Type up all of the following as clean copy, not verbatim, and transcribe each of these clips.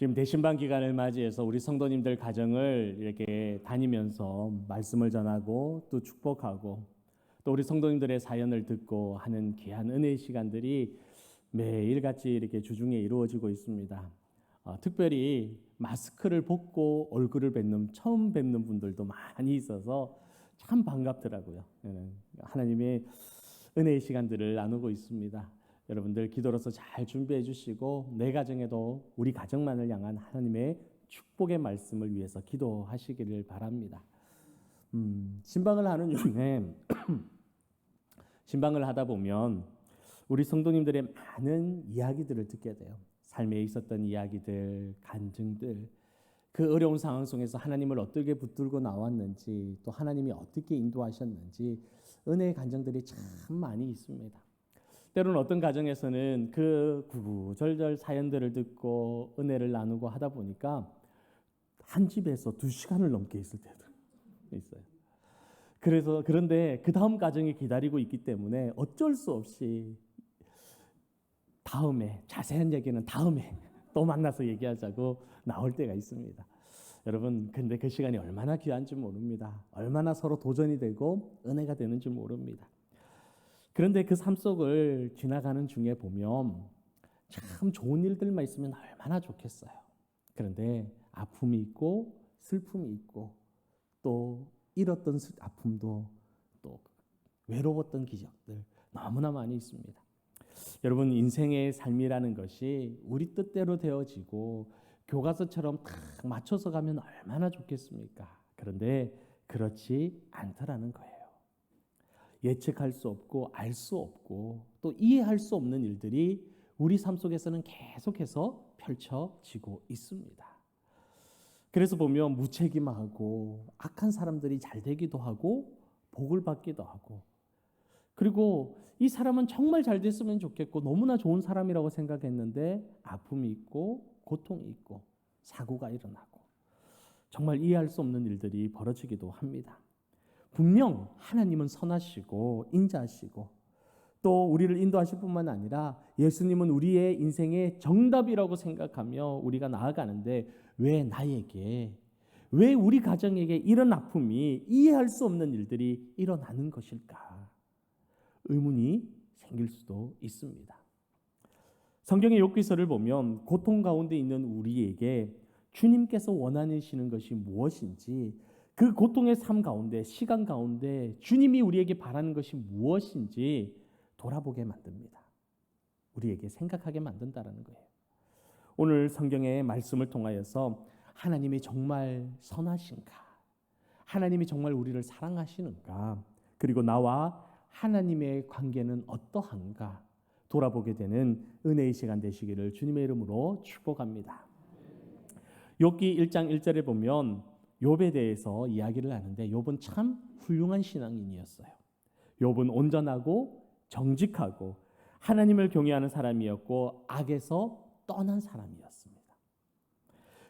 지금 대신방 기간을 맞이해서 우리 성도님들 가정을 이렇게 다니면서 말씀을 전하고 또 축복하고 또 우리 성도님들의 사연을 듣고 하는 귀한 은혜의 시간들이 매일같이 이렇게 주중에 이루어지고 있습니다. 특별히 마스크를 벗고 얼굴을 처음 뵙는 분들도 많이 있어서 참 반갑더라고요. 하나님의 은혜의 시간들을 나누고 있습니다. 여러분들 기도로서 잘 준비해 주시고 내 가정에도 우리 가정만을 향한 하나님의 축복의 말씀을 위해서 기도하시기를 바랍니다. 신방을 하는 중에 신방을 하다 보면 우리 성도님들의 많은 이야기들을 듣게 돼요. 삶에 있었던 이야기들, 간증들, 그 어려운 상황 속에서 하나님을 어떻게 붙들고 나왔는지, 또 하나님이 어떻게 인도하셨는지 은혜의 간증들이 참 많이 있습니다. 때로는 어떤 가정에서는 그 구구절절 사연들을 듣고 은혜를 나누고 하다 보니까 한 집에서 2시간을 넘게 있을 때도 있어요. 그런데 그 다음 가정이 기다리고 있기 때문에 어쩔 수 없이 다음에, 자세한 얘기는 다음에 또 만나서 얘기하자고 나올 때가 있습니다. 여러분, 근데 그 시간이 얼마나 귀한지 모릅니다. 얼마나 서로 도전이 되고 은혜가 되는지 모릅니다. 그런데 그 삶 속을 지나가는 중에 보면 참 좋은 일들만 있으면 얼마나 좋겠어요. 그런데 아픔이 있고 슬픔이 있고 또 잃었던 아픔도 또 외로웠던 기적들 너무나 많이 있습니다. 여러분, 인생의 삶이라는 것이 우리 뜻대로 되어지고 교과서처럼 딱 맞춰서 가면 얼마나 좋겠습니까? 그런데 그렇지 않더라는 거예요. 예측할 수 없고 알 수 없고 또 이해할 수 없는 일들이 우리 삶 속에서는 계속해서 펼쳐지고 있습니다. 그래서 보면 무책임하고 악한 사람들이 잘 되기도 하고 복을 받기도 하고, 그리고 이 사람은 정말 잘 됐으면 좋겠고 너무나 좋은 사람이라고 생각했는데 아픔이 있고 고통이 있고 사고가 일어나고 정말 이해할 수 없는 일들이 벌어지기도 합니다. 분명 하나님은 선하시고 인자하시고 또 우리를 인도하실 뿐만 아니라 예수님은 우리의 인생의 정답이라고 생각하며 우리가 나아가는데 왜 나에게, 왜 우리 가정에게 이런 아픔이, 이해할 수 없는 일들이 일어나는 것일까? 의문이 생길 수도 있습니다. 성경의 욥기서를 보면 고통 가운데 있는 우리에게 주님께서 원하시는 것이 무엇인지, 그 고통의 삶 가운데, 시간 가운데 주님이 우리에게 바라는 것이 무엇인지 돌아보게 만듭니다. 우리에게 생각하게 만든다는 거예요. 오늘 성경의 말씀을 통하여서 하나님이 정말 선하신가? 하나님이 정말 우리를 사랑하시는가? 그리고 나와 하나님의 관계는 어떠한가? 돌아보게 되는 은혜의 시간 되시기를 주님의 이름으로 축복합니다. 욥기 1장 1절에 보면 욥에 대해서 이야기를 하는데 욥은 참 훌륭한 신앙인이었어요. 욥은 온전하고 정직하고 하나님을 경외하는 사람이었고 악에서 떠난 사람이었습니다.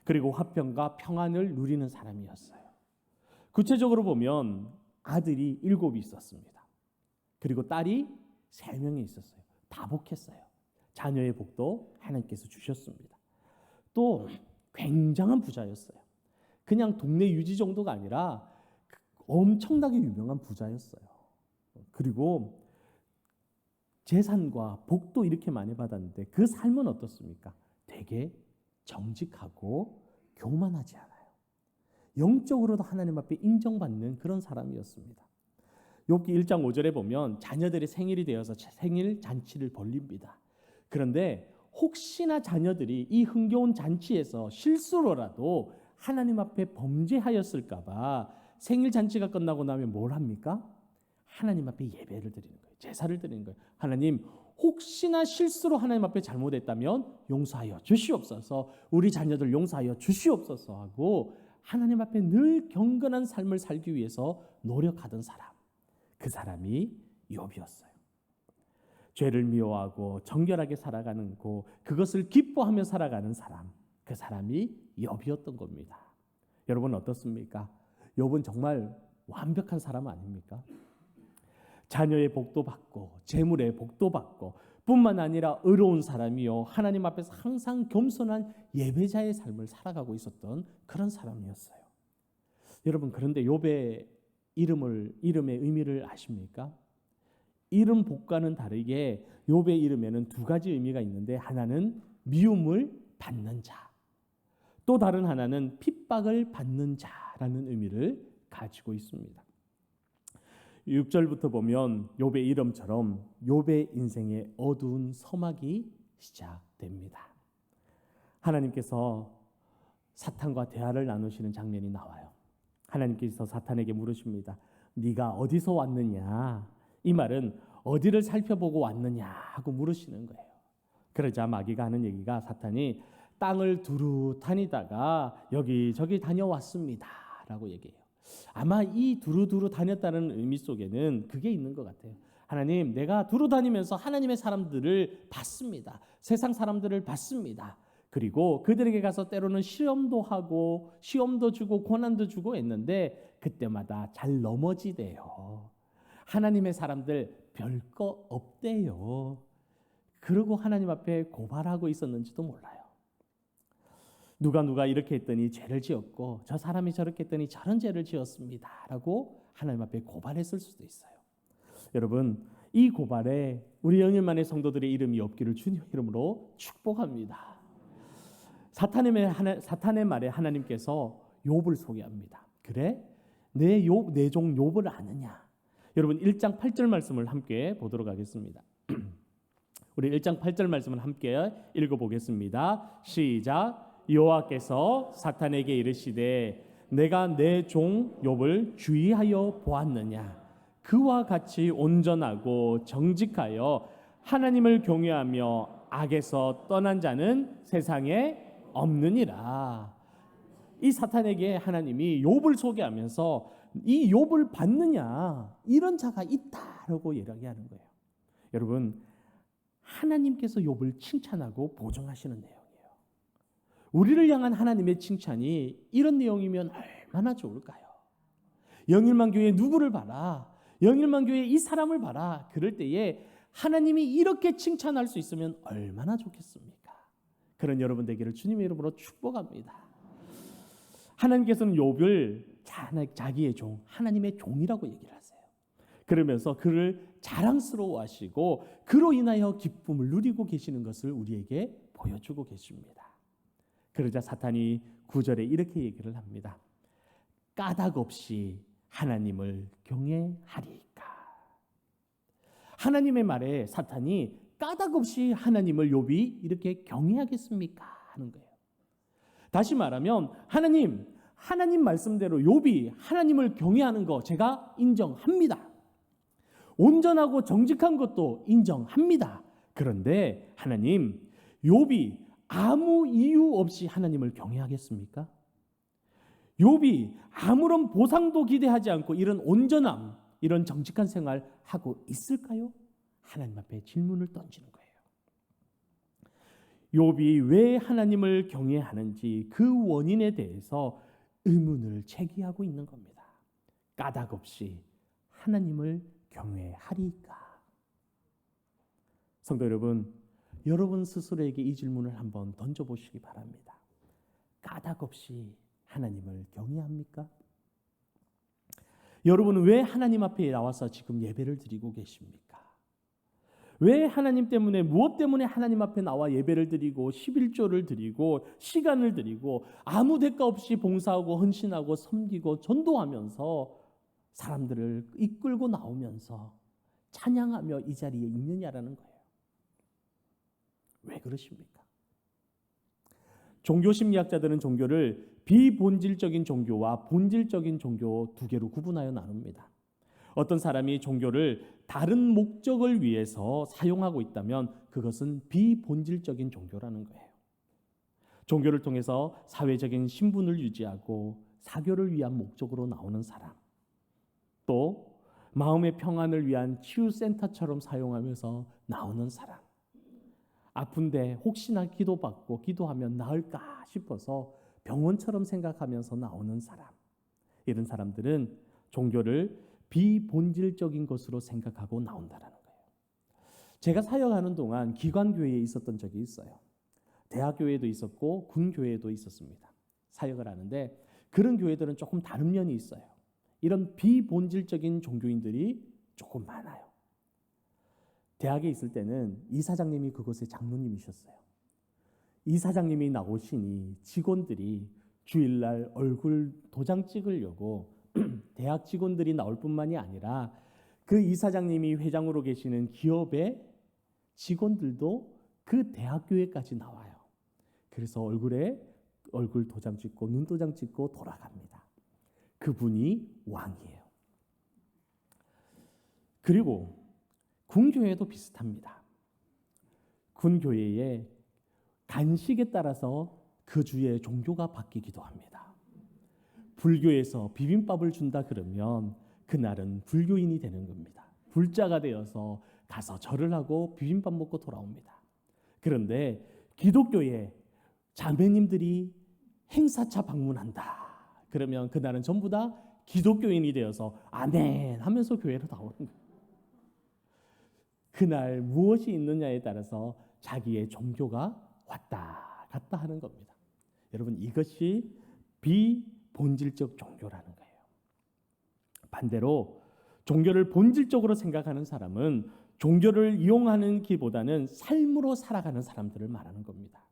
그리고 화평과 평안을 누리는 사람이었어요. 구체적으로 보면 아들이 7이 있었습니다. 그리고 딸이 3명이 있었어요. 다 복했어요. 자녀의 복도 하나님께서 주셨습니다. 또 굉장한 부자였어요. 그냥 동네 유지 정도가 아니라 엄청나게 유명한 부자였어요. 그리고 재산과 복도 이렇게 많이 받았는데 그 삶은 어떻습니까? 되게 정직하고 교만하지 않아요. 영적으로도 하나님 앞에 인정받는 그런 사람이었습니다. 욥기 1장 5절에 보면 자녀들의 생일이 되어서 생일 잔치를 벌립니다. 그런데 혹시나 자녀들이 이 흥겨운 잔치에서 실수로라도 하나님 앞에 범죄하였을까 봐 생일 잔치가 끝나고 나면 뭘 합니까? 하나님 앞에 예배를 드리는 거예요. 제사를 드리는 거예요. 하나님, 혹시나 실수로 하나님 앞에 잘못했다면 용서하여 주시옵소서, 우리 자녀들 용서하여 주시옵소서 하고 하나님 앞에 늘 경건한 삶을 살기 위해서 노력하던 사람, 그 사람이 욥이었어요. 죄를 미워하고 정결하게 살아가는 그것을 기뻐하며 살아가는 사람, 그 사람이 욥이었던 겁니다. 여러분 어떻습니까? 욥은 정말 완벽한 사람 아닙니까? 자녀의 복도 받고 재물의 복도 받고 뿐만 아니라 의로운 사람이요 하나님 앞에서 항상 겸손한 예배자의 삶을 살아가고 있었던 그런 사람이었어요. 여러분, 그런데 욥의 이름의 의미를 아십니까? 이름 복과는 다르게 욥의 이름에는 두 가지 의미가 있는데, 하나는 미움을 받는 자, 또 다른 하나는 핍박을 받는 자라는 의미를 가지고 있습니다. 6절부터 보면 욥의 이름처럼 욥의 인생의 어두운 서막이 시작됩니다. 하나님께서 사탄과 대화를 나누시는 장면이 나와요. 하나님께서 사탄에게 물으십니다. 네가 어디서 왔느냐? 이 말은 어디를 살펴보고 왔느냐 하고 물으시는 거예요. 그러자 마귀가 하는 얘기가, 사탄이 땅을 두루 다니다가 여기저기 다녀왔습니다 라고 얘기해요. 아마 이 두루두루 다녔다는 의미 속에는 그게 있는 것 같아요. 하나님, 내가 두루 다니면서 하나님의 사람들을 봤습니다. 세상 사람들을 봤습니다. 그리고 그들에게 가서 때로는 시험도 하고 시험도 주고 고난도 주고 했는데 그때마다 잘 넘어지대요. 하나님의 사람들 별거 없대요. 그러고 하나님 앞에 고발하고 있었는지도 몰라요. 누가 이렇게 했더니 죄를 지었고 저 사람이 저렇게 했더니 저런 죄를 지었습니다 라고 하나님 앞에 고발했을 수도 있어요. 여러분, 이 고발에 우리 영일만의 성도들의 이름이 없기를 주님의 이름으로 축복합니다. 사탄의 말에 하나님께서 욥을 소개합니다. 그래? 내 종 욥을 아느냐? 여러분, 1장 8절 말씀을 함께 보도록 하겠습니다. 우리 1장 8절 말씀을 함께 읽어보겠습니다. 시작. 여호와께서 사탄에게 이르시되 내가 내 종 욥을 주의하여 보았느냐? 그와 같이 온전하고 정직하여 하나님을 경외하며 악에서 떠난 자는 세상에 없느니라. 이 사탄에게 하나님이 욥을 소개하면서 이 욥을 받느냐, 이런 자가 있다라고 이야기하는 거예요. 여러분, 하나님께서 욥을 칭찬하고 보증하시는 내용이에요. 우리를 향한 하나님의 칭찬이 이런 내용이면 얼마나 좋을까요? 영일만 교회 누구를 봐라, 영일만 교회 이 사람을 봐라. 그럴 때에 하나님이 이렇게 칭찬할 수 있으면 얼마나 좋겠습니까? 그런 여러분 되기를 주님의 이름으로 축복합니다. 하나님께서는 욥을 자기의 종, 하나님의 종이라고 얘기를 하세요. 그러면서 그를 자랑스러워하시고 그로 인하여 기쁨을 누리고 계시는 것을 우리에게 보여주고 계십니다. 그러자 사탄이 9절에 이렇게 얘기를 합니다. 까닭 없이 하나님을 경외하리까. 하나님의 말에 사탄이 까닭 없이 하나님을 욥이 이렇게 경외하겠습니까? 하는 거예요. 다시 말하면 하나님 말씀대로 욥이 하나님을 경외하는 거 제가 인정합니다. 온전하고 정직한 것도 인정합니다. 그런데 하나님, 욥이 아무 이유 없이 하나님을 경외하겠습니까? 욥이 아무런 보상도 기대하지 않고 이런 온전함, 이런 정직한 생활 하고 있을까요? 하나님 앞에 질문을 던지는 거예요. 욥이 왜 하나님을 경외하는지 그 원인에 대해서 의문을 제기하고 있는 겁니다. 까닭 없이 하나님을 경외하리까? 성도 여러분, 여러분 스스로에게 이 질문을 한번 던져보시기 바랍니다. 까닭 없이 하나님을 경외합니까? 여러분은 왜 하나님 앞에 나와서 지금 예배를 드리고 계십니까? 왜 하나님 때문에, 무엇 때문에 하나님 앞에 나와 예배를 드리고 11조를 드리고 시간을 드리고 아무 대가 없이 봉사하고 헌신하고 섬기고 전도하면서 사람들을 이끌고 나오면서 찬양하며 이 자리에 있느냐라는 거예요. 왜 그러십니까? 종교 심리학자들은 종교를 비본질적인 종교와 본질적인 종교 두 개로 구분하여 나눕니다. 어떤 사람이 종교를 다른 목적을 위해서 사용하고 있다면 그것은 비본질적인 종교라는 거예요. 종교를 통해서 사회적인 신분을 유지하고 사교를 위한 목적으로 나오는 사람, 또 마음의 평안을 위한 치유센터처럼 사용하면서 나오는 사람, 아픈데 혹시나 기도받고 기도하면 나을까 싶어서 병원처럼 생각하면서 나오는 사람, 이런 사람들은 종교를 비본질적인 것으로 생각하고 나온다는 거예요. 제가 사역하는 동안 기관교회에 있었던 적이 있어요. 대학교회도 있었고 군교회도 있었습니다. 사역을 하는데 그런 교회들은 조금 다른 면이 있어요. 이런 비본질적인 종교인들이 조금 많아요. 대학에 있을 때는 이사장님이 그곳의 장로님이셨어요. 이사장님이 나오시니 직원들이 주일날 얼굴 도장 찍으려고 대학 직원들이 나올 뿐만이 아니라 그 이사장님이 회장으로 계시는 기업의 직원들도 그 대학교회까지 나와요. 그래서 얼굴 도장 찍고 눈도장 찍고 돌아갑니다. 그분이 왕이에요. 그리고 군교회도 비슷합니다. 군교회의 간식에 따라서 그 주의 종교가 바뀌기도 합니다. 불교에서 비빔밥을 준다 그러면 그날은 불교인이 되는 겁니다. 불자가 되어서 가서 절을 하고 비빔밥 먹고 돌아옵니다. 그런데 기독교에 자매님들이 행사차 방문한다. 그러면 그날은 전부 다 기독교인이 되어서 아멘 하면서 교회로 나오는 거예요. 그날 무엇이 있느냐에 따라서 자기의 종교가 왔다 갔다 하는 겁니다. 여러분, 이것이 비본질적 종교라는 거예요. 반대로 종교를 본질적으로 생각하는 사람은 종교를 이용하는 기보다는 삶으로 살아가는 사람들을 말하는 겁니다.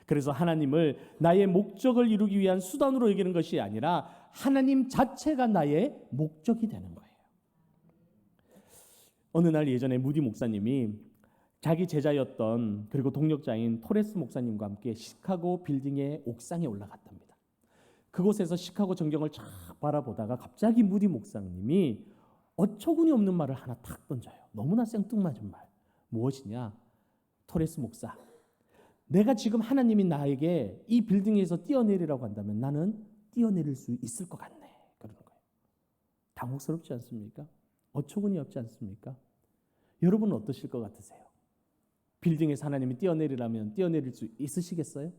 그래서 하나님을 나의 목적을 이루기 위한 수단으로 여기는 것이 아니라 하나님 자체가 나의 목적이 되는 거예요. 어느 날 예전에 무디 목사님이 자기 제자였던 그리고 동력자인 토레스 목사님과 함께 시카고 빌딩의 옥상에 올라갔답니다. 그곳에서 시카고 전경을 쫙 바라보다가 갑자기 무디 목사님이 어처구니 없는 말을 하나 탁 던져요. 너무나 생뚱맞은 말. 무엇이냐? 토레스 목사, 내가 지금 하나님이 나에게 이 빌딩에서 뛰어내리라고 한다면 나는 뛰어내릴 수 있을 것 같네. 그러는 거예요. 당혹스럽지 않습니까? 어처구니 없지 않습니까? 여러분은 어떠실 것 같으세요? 빌딩에서 하나님이 뛰어내리라면 뛰어내릴 수 있으시겠어요?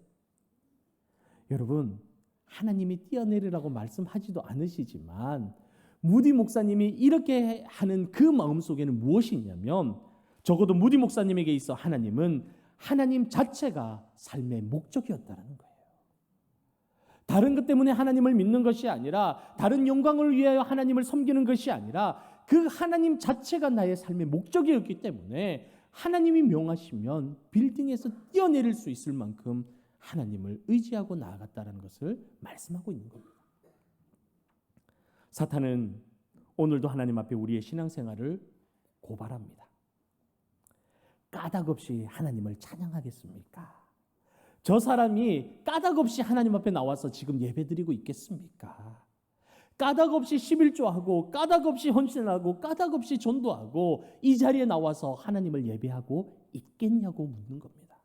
여러분, 하나님이 뛰어내리라고 말씀하지도 않으시지만 무디 목사님이 이렇게 하는 그 마음속에는 무엇이 있냐면 적어도 무디 목사님에게 있어 하나님은 하나님 자체가 삶의 목적이었다는 거예요. 다른 것 때문에 하나님을 믿는 것이 아니라 다른 영광을 위하여 하나님을 섬기는 것이 아니라 그 하나님 자체가 나의 삶의 목적이었기 때문에 하나님이 명하시면 빌딩에서 뛰어내릴 수 있을 만큼 하나님을 의지하고 나아갔다는 것을 말씀하고 있는 겁니다. 사탄은 오늘도 하나님 앞에 우리의 신앙생활을 고발합니다. 까닭 없이 하나님을 찬양하겠습니까? 저 사람이 까닭 없이 하나님 앞에 나와서 지금 예배드리고 있겠습니까? 까닭 없이 11조하고 까닭 없이 헌신하고 까닭 없이 전도하고 이 자리에 나와서 하나님을 예배하고 있겠냐고 묻는 겁니다.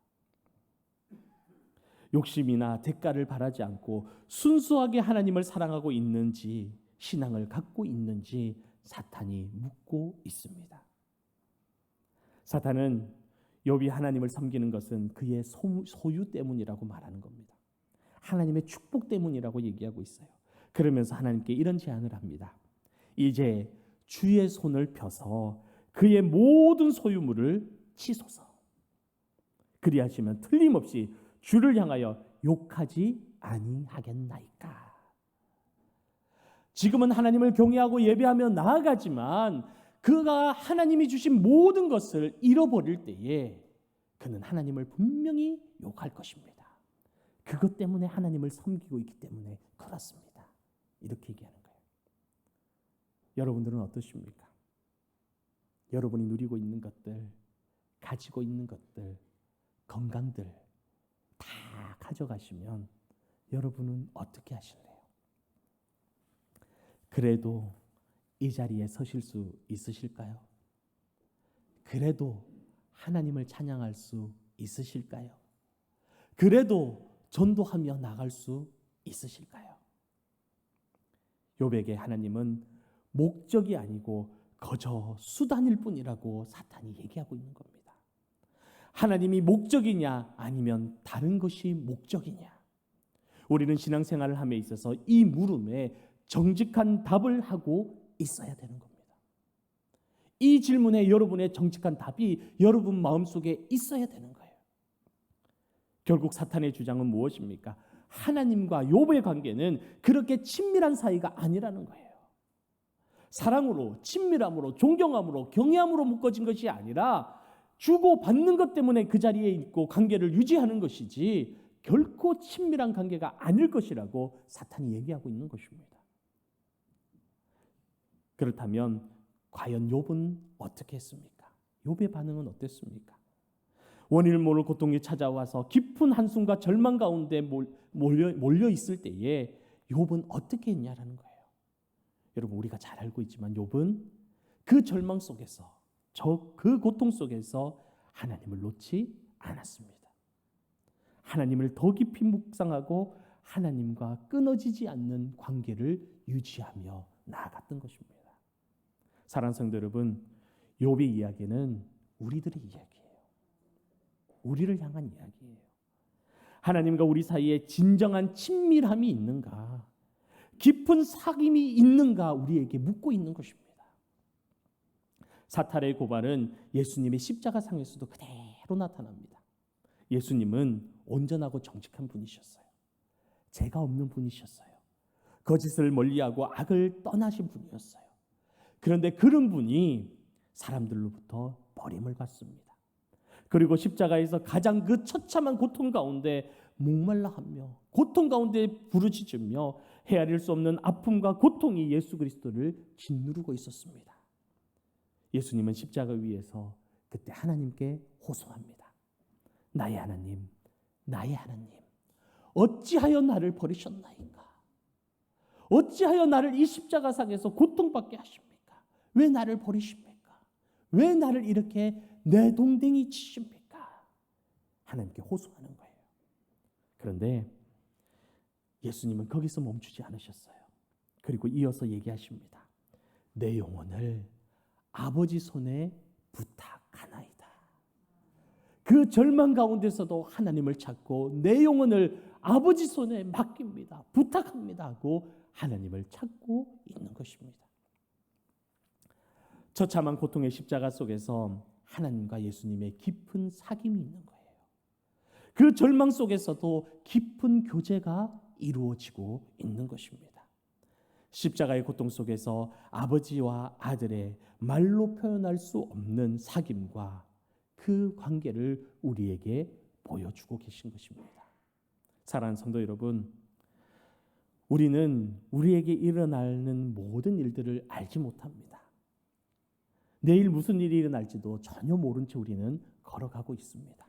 욕심이나 대가를 바라지 않고 순수하게 하나님을 사랑하고 있는지, 신앙을 갖고 있는지 사탄이 묻고 있습니다. 사탄은 욥이 하나님을 섬기는 것은 그의 소유 때문이라고 말하는 겁니다. 하나님의 축복 때문이라고 얘기하고 있어요. 그러면서 하나님께 이런 제안을 합니다. 이제 주의 손을 펴서 그의 모든 소유물을 치소서. 그리하시면 틀림없이 주를 향하여 욕하지 아니하겠나이까. 지금은 하나님을 경외하고 예배하며 나아가지만 그가 하나님이 주신 모든 것을 잃어버릴 때에 그는 하나님을 분명히 욕할 것입니다. 그것 때문에 하나님을 섬기고 있기 때문에 그렇습니다. 이렇게 얘기하는 거예요. 여러분들은 어떠십니까? 여러분이 누리고 있는 것들, 가지고 있는 것들, 건강들 다 가져가시면 여러분은 어떻게 하실래요? 그래도 이 자리에 서실 수 있으실까요? 그래도 하나님을 찬양할 수 있으실까요? 그래도 전도하며 나갈 수 있으실까요? 욥에게 하나님은 목적이 아니고 거저 수단일 뿐이라고 사탄이 얘기하고 있는 겁니다. 하나님이 목적이냐 아니면 다른 것이 목적이냐? 우리는 신앙생활을 함에 있어서 이 물음에 정직한 답을 하고 있어야 되는 겁니다. 이 질문에 여러분의 정직한 답이 여러분 마음속에 있어야 되는 거예요. 결국 사탄의 주장은 무엇입니까? 하나님과 욥의 관계는 그렇게 친밀한 사이가 아니라는 거예요. 사랑으로, 친밀함으로, 존경함으로, 경외함으로 묶어진 것이 아니라 주고받는 것 때문에 그 자리에 있고 관계를 유지하는 것이지 결코 친밀한 관계가 아닐 것이라고 사탄이 얘기하고 있는 것입니다. 그렇다면 과연 욥은 어떻게 했습니까? 욥의 반응은 어땠습니까? 원인을 모를 고통이 찾아와서 깊은 한숨과 절망 가운데 몰려 있을 때에 욥은 어떻게 했냐라는 거예요. 여러분, 우리가 잘 알고 있지만 욥은 그 절망 속에서, 그 고통 속에서 하나님을 놓지 않았습니다. 하나님을 더 깊이 묵상하고 하나님과 끊어지지 않는 관계를 유지하며 나아갔던 것입니다. 사랑하는 성도 여러분, 욥의 이야기는 우리들의 이야기예요. 우리를 향한 이야기예요. 하나님과 우리 사이에 진정한 친밀함이 있는가, 깊은 사귐이 있는가 우리에게 묻고 있는 것입니다. 사탄의 고발은 예수님의 십자가상에서도 그대로 나타납니다. 예수님은 온전하고 정직한 분이셨어요. 죄가 없는 분이셨어요. 거짓을 멀리하고 악을 떠나신 분이었어요. 그런데 그런 분이 사람들로부터 버림을 받습니다. 그리고 십자가에서 가장 그 처참한 고통 가운데 목말라하며 고통 가운데 부르짖으며 헤아릴 수 없는 아픔과 고통이 예수 그리스도를 짓누르고 있었습니다. 예수님은 십자가 위에서 그때 하나님께 호소합니다. 나의 하나님, 나의 하나님, 어찌하여 나를 버리셨나이까? 어찌하여 나를 이 십자가상에서 고통받게 하십니까? 왜 나를 버리십니까? 왜 나를 이렇게 내동댕이 치십니까? 하나님께 호소하는 거예요. 그런데 예수님은 거기서 멈추지 않으셨어요. 그리고 이어서 얘기하십니다. 내 영혼을 아버지 손에 부탁하나이다. 그 절망 가운데서도 하나님을 찾고 내 영혼을 아버지 손에 맡깁니다. 부탁합니다 하고 하나님을 찾고 있는 것입니다. 처참한 고통의 십자가 속에서 하나님과 예수님의 깊은 사귐이 있는 거예요. 그 절망 속에서도 깊은 교제가 이루어지고 있는 것입니다. 십자가의 고통 속에서 아버지와 아들의 말로 표현할 수 없는 사귐과 그 관계를 우리에게 보여주고 계신 것입니다. 사랑하는 성도 여러분, 우리는 우리에게 일어나는 모든 일들을 알지 못합니다. 내일 무슨 일이 일어날지도 전혀 모른 채 우리는 걸어가고 있습니다.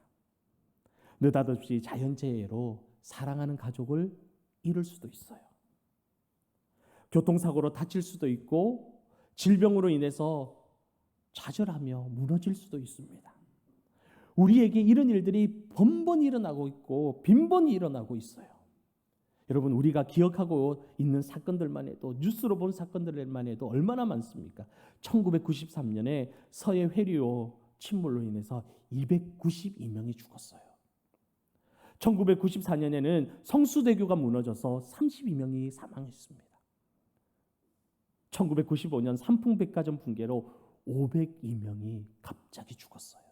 느닷없이 자연재해로 사랑하는 가족을 잃을 수도 있어요. 교통사고로 다칠 수도 있고 질병으로 인해서 좌절하며 무너질 수도 있습니다. 우리에게 이런 일들이 번번이 일어나고 있고 빈번히 일어나고 있어요. 여러분, 우리가 기억하고 있는 사건들만 해도, 뉴스로 본 사건들만 해도 얼마나 많습니까? 1993년에 서해 회리호 침몰로 인해서 292명이 죽었어요. 1994년에는 성수대교가 무너져서 32명이 사망했습니다. 1995년 삼풍백화점 붕괴로 502명이 갑자기 죽었어요.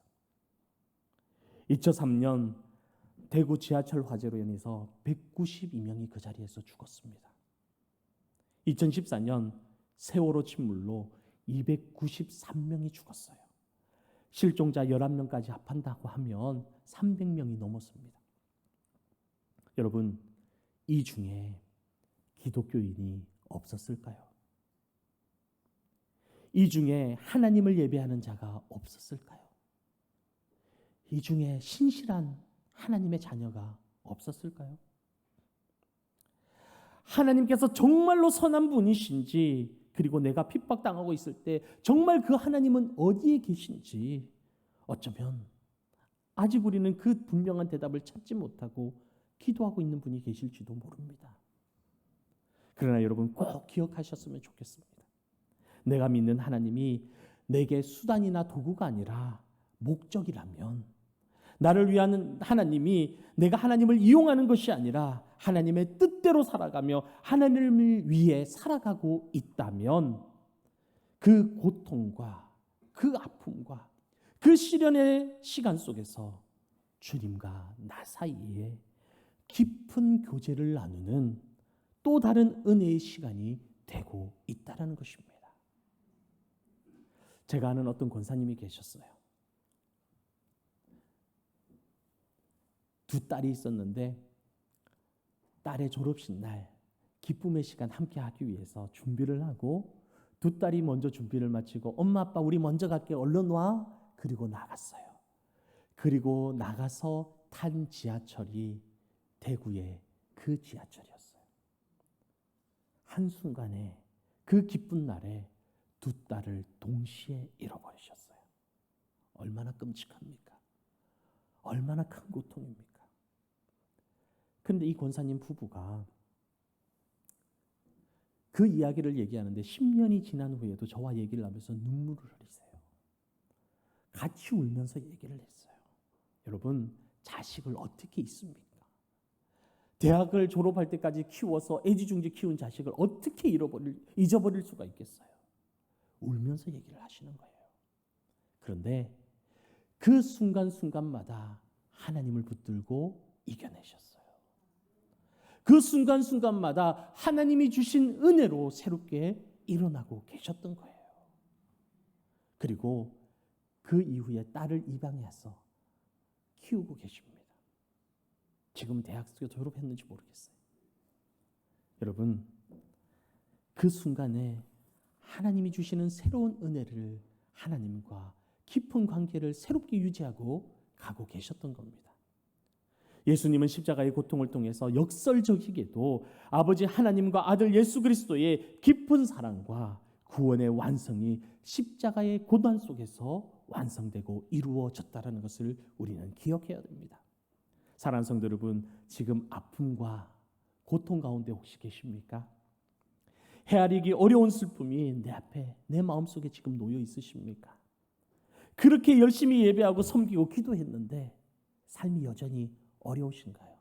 2003년 대구 지하철 화재로 인해서 192명이 그 자리에서 죽었습니다. 2014년 세월호 침몰로 293명이 죽었어요. 실종자 11명까지 합한다고 하면 300명이 넘었습니다. 여러분, 이 중에 기독교인이 없었을까요? 이 중에 하나님을 예배하는 자가 없었을까요? 이 중에 신실한 하나님의 자녀가 없었을까요? 하나님께서 정말로 선한 분이신지, 그리고 내가 핍박당하고 있을 때 정말 그 하나님은 어디에 계신지 어쩌면 아직 우리는 그 분명한 대답을 찾지 못하고 기도하고 있는 분이 계실지도 모릅니다. 그러나 여러분, 꼭 기억하셨으면 좋겠습니다. 내가 믿는 하나님이 내게 수단이나 도구가 아니라 목적이라면, 나를 위한 하나님이 내가 하나님을 이용하는 것이 아니라 하나님의 뜻대로 살아가며 하나님을 위해 살아가고 있다면 그 고통과 그 아픔과 그 시련의 시간 속에서 주님과 나 사이에 깊은 교제를 나누는 또 다른 은혜의 시간이 되고 있다는 것입니다. 제가 아는 어떤 권사님이 계셨어요. 두 딸이 있었는데 딸의 졸업식 날 기쁨의 시간 함께 하기 위해서 준비를 하고 두 딸이 먼저 준비를 마치고 엄마 아빠 우리 먼저 갈게 얼른 와. 그리고 나갔어요. 그리고 나가서 탄 지하철이 대구의 그 지하철이었어요. 한순간에 그 기쁜 날에 두 딸을 동시에 잃어버리셨어요. 얼마나 끔찍합니까? 얼마나 큰 고통입니까? 그런데 이 권사님 부부가 그 이야기를 얘기하는데 10년이 지난 후에도 저와 얘기를 하면서 눈물을 흘리세요. 같이 울면서 얘기를 했어요. 여러분, 자식을 어떻게 잊습니까? 대학을 졸업할 때까지 키워서 애지중지 키운 자식을 어떻게 잊어버릴 수가 있겠어요? 울면서 얘기를 하시는 거예요. 그런데 그 순간순간마다 하나님을 붙들고 이겨내셨어요. 그 순간순간마다 하나님이 주신 은혜로 새롭게 일어나고 계셨던 거예요. 그리고 그 이후에 딸을 입양해서 키우고 계십니다. 지금 대학교 졸업했는지 모르겠어요. 여러분, 그 순간에 하나님이 주시는 새로운 은혜를 하나님과 깊은 관계를 새롭게 유지하고 가고 계셨던 겁니다. 예수님은 십자가의 고통을 통해서 역설적이게도 아버지 하나님과 아들 예수 그리스도의 깊은 사랑과 구원의 완성이 십자가의 고난 속에서 완성되고 이루어졌다는 것을 우리는 기억해야 됩니다. 사랑하는 성도 여러분, 지금 아픔과 고통 가운데 혹시 계십니까? 헤아리기 어려운 슬픔이 내 앞에, 내 마음속에 지금 놓여 있으십니까? 그렇게 열심히 예배하고 섬기고 기도했는데 삶이 여전히 어려우신가요?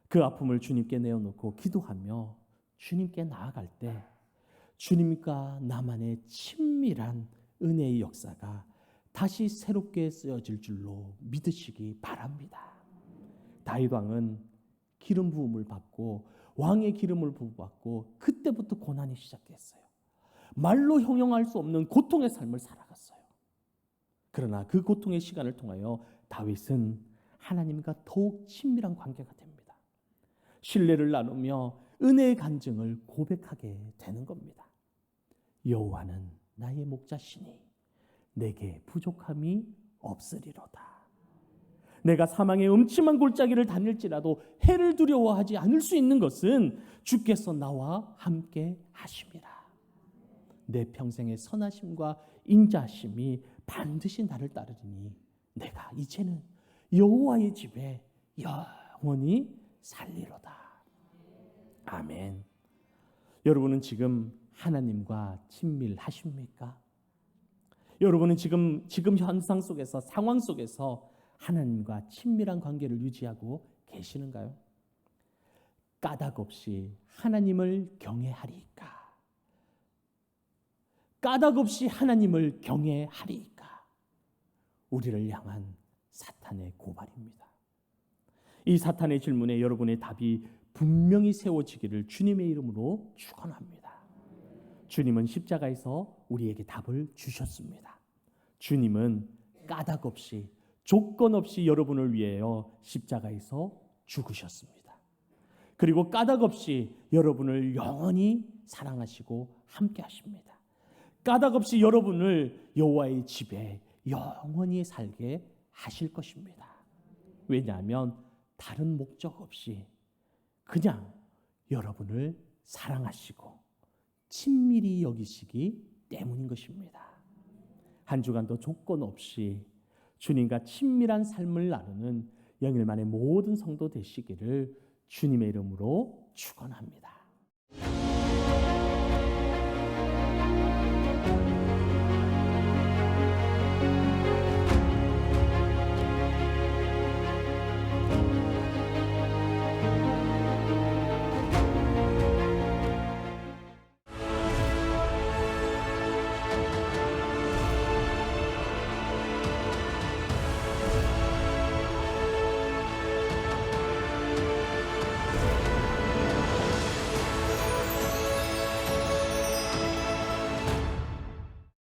그 아픔을 주님께 내어놓고 기도하며 주님께 나아갈 때 주님과 나만의 친밀한 은혜의 역사가 다시 새롭게 쓰여질 줄로 믿으시기 바랍니다. 다윗 왕은 기름 부음을 받고 왕의 기름을 부어받고 그때부터 고난이 시작됐어요. 말로 형용할 수 없는 고통의 삶을 살아갔어요. 그러나 그 고통의 시간을 통하여 다윗은 하나님과 더욱 친밀한 관계가 됩니다. 신뢰를 나누며 은혜의 간증을 고백하게 되는 겁니다. 여호와는 나의 목자시니 내게 부족함이 없으리로다. 내가 사망의 음침한 골짜기를 다닐지라도 해를 두려워하지 않을 수 있는 것은 주께서 나와 함께 하심이라. 내 평생의 선하심과 인자하심이 반드시 나를 따르리니 내가 이제는 여호와의 집에 영원히 살리로다. 아멘. 여러분은 지금 하나님과 친밀하십니까? 여러분은 지금 현상 속에서, 상황 속에서 하나님과 친밀한 관계를 유지하고 계시는가요? 까닭 없이 하나님을 경외하리이까? 까닭 없이 하나님을 경외하리이까? 우리를 향한 사탄의 고발입니다. 이 사탄의 질문에 여러분의 답이 분명히 세워지기를 주님의 이름으로 축원합니다. 주님은 십자가에서 우리에게 답을 주셨습니다. 주님은 까닭 없이, 조건 없이 여러분을 위하여 십자가에서 죽으셨습니다. 그리고 까닭 없이 여러분을 영원히 사랑하시고 함께 하십니다. 까닭 없이 여러분을 여호와의 집에 영원히 살게 하실 것입니다. 왜냐하면 다른 목적 없이 그냥 여러분을 사랑하시고 친밀히 여기시기 때문인 것입니다. 한 주간도 조건 없이 주님과 친밀한 삶을 나누는 영일만의 모든 성도 되시기를 주님의 이름으로 축원합니다.